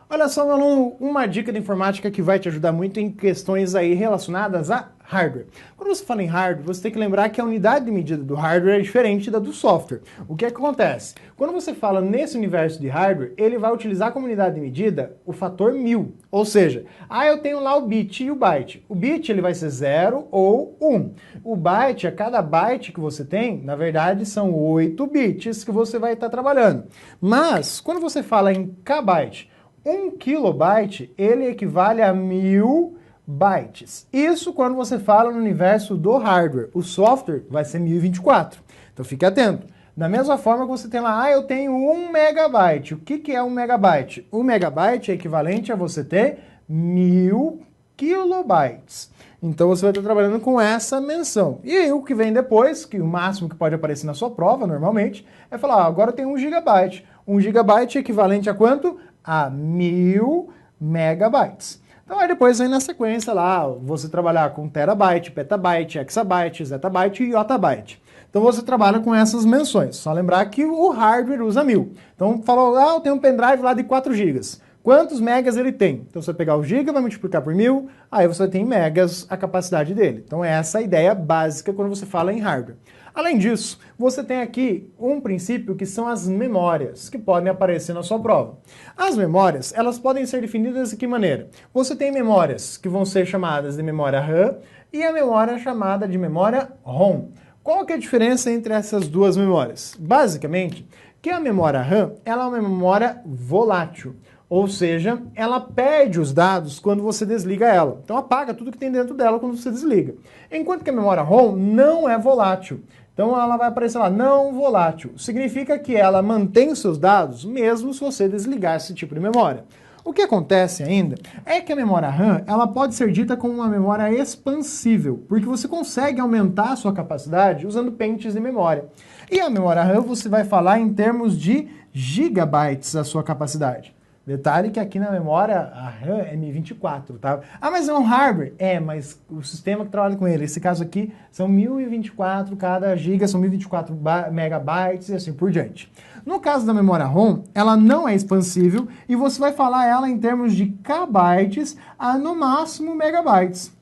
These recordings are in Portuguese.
Olha só, meu aluno, uma dica de informática que vai te ajudar muito em questões aí relacionadas a hardware. Quando você fala em hardware, você tem que lembrar que a unidade de medida do hardware é diferente da do software. O que acontece? Quando você fala nesse universo de hardware, ele vai utilizar como unidade de medida o fator 1000. Ou seja, eu tenho lá o bit e o byte. O bit ele vai ser 0 ou 1. O byte, a cada byte que você tem, na verdade são 8 bits que você vai estar trabalhando. Mas, quando você fala em kbyte, 1 kilobyte, ele equivale a 1000 bytes. Isso quando você fala no universo do hardware. O software vai ser 1024. Então fique atento. Da mesma forma que você tem lá, eu tenho 1 megabyte. O que é 1 megabyte? 1 megabyte é equivalente a você ter 1000 kilobytes. Então você vai estar trabalhando com essa menção. E aí o que vem depois, que o máximo que pode aparecer na sua prova, normalmente, é falar, agora eu tenho 1 gigabyte. 1 gigabyte é equivalente a quanto? A 1000 megabytes. Então aí depois vem na sequência lá, você trabalhar com terabyte, petabyte, exabyte, zettabyte e yottabyte. Então você trabalha com essas menções. Só lembrar que o hardware usa 1000. Então falou, eu tenho um pendrive lá de 4 GB. Quantos megas ele tem? Então você vai pegar o giga, vai multiplicar por 1000, aí você tem em megas a capacidade dele. Então essa é a ideia básica quando você fala em hardware. Além disso, você tem aqui um princípio que são as memórias, que podem aparecer na sua prova. As memórias, elas podem ser definidas de que maneira? Você tem memórias que vão ser chamadas de memória RAM e a memória chamada de memória ROM. Qual que é a diferença entre essas duas memórias? Basicamente, que a memória RAM ela é uma memória volátil. Ou seja, ela perde os dados quando você desliga ela. Então apaga tudo que tem dentro dela quando você desliga. Enquanto que a memória ROM não é volátil. Então ela vai aparecer lá, não volátil. Significa que ela mantém os seus dados mesmo se você desligar esse tipo de memória. O que acontece ainda é que a memória RAM ela pode ser dita como uma memória expansível, porque você consegue aumentar a sua capacidade usando pentes de memória. E a memória RAM você vai falar em termos de gigabytes a sua capacidade. Detalhe que aqui na memória a RAM é 1024, tá? Mas é um hardware? Mas o sistema que trabalha com ele, esse caso aqui, são 1024, cada giga são 1024 megabytes e assim por diante. No caso da memória ROM, ela não é expansível e você vai falar ela em termos de kbytes a no máximo megabytes.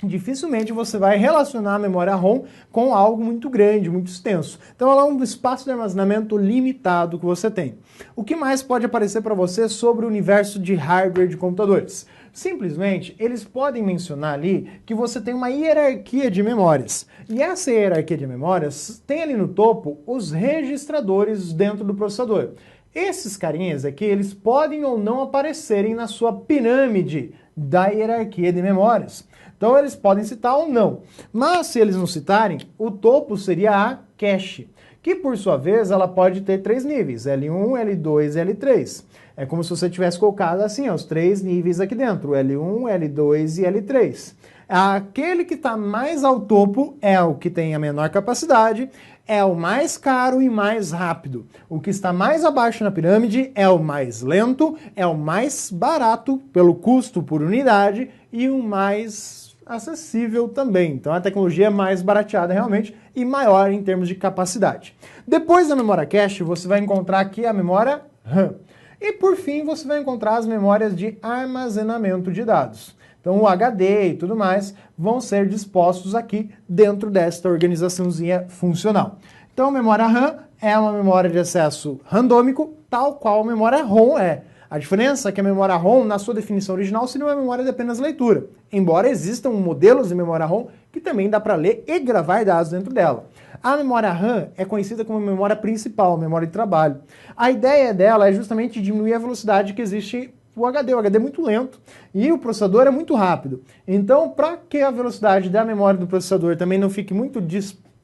Dificilmente você vai relacionar a memória ROM com algo muito grande, muito extenso. Então ela é um espaço de armazenamento limitado que você tem. O que mais pode aparecer para você sobre o universo de hardware de computadores? Simplesmente, eles podem mencionar ali que você tem uma hierarquia de memórias. E essa hierarquia de memórias tem ali no topo os registradores dentro do processador. Esses carinhas aqui, eles podem ou não aparecerem na sua pirâmide da hierarquia de memórias. Então eles podem citar ou não. Mas se eles não citarem, o topo seria a cache, que por sua vez ela pode ter 3 níveis, L1, L2 e L3. É como se você tivesse colocado assim, os 3 níveis aqui dentro, L1, L2 e L3. Aquele que está mais ao topo é o que tem a menor capacidade, é o mais caro e mais rápido. O que está mais abaixo na pirâmide é o mais lento, é o mais barato pelo custo por unidade e o mais acessível também. Então a tecnologia é mais barateada realmente e maior em termos de capacidade. Depois da memória cache, você vai encontrar aqui a memória RAM. E por fim, você vai encontrar as memórias de armazenamento de dados. Então o HD e tudo mais vão ser dispostos aqui dentro desta organizaçãozinha funcional. Então a memória RAM é uma memória de acesso randômico, tal qual a memória ROM é. A diferença é que a memória ROM, na sua definição original, seria uma memória de apenas leitura, embora existam modelos de memória ROM que também dá para ler e gravar dados dentro dela. A memória RAM é conhecida como memória principal, memória de trabalho. A ideia dela é justamente diminuir a velocidade que existe o HD. O HD é muito lento e o processador é muito rápido. Então, para que a velocidade da memória do processador também não fique muito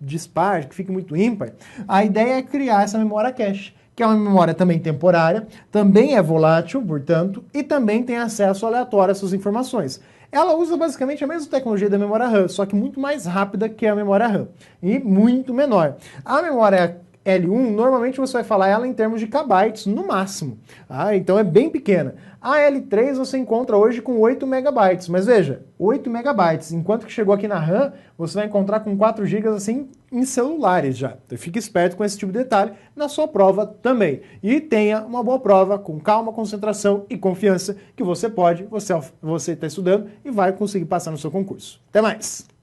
dispar, que fique muito ímpar, a ideia é criar essa memória cache, que é uma memória também temporária, também é volátil, portanto, e também tem acesso aleatório a suas informações. Ela usa basicamente a mesma tecnologia da memória RAM, só que muito mais rápida que a memória RAM, e muito menor. A memória L1, normalmente você vai falar ela em termos de kbytes no máximo. Então é bem pequena. A L3 você encontra hoje com 8 megabytes, mas veja, 8 megabytes, enquanto que chegou aqui na RAM, você vai encontrar com 4 GB assim em celulares já. Então fique esperto com esse tipo de detalhe na sua prova também. E tenha uma boa prova, com calma, concentração e confiança, que você está estudando e vai conseguir passar no seu concurso. Até mais!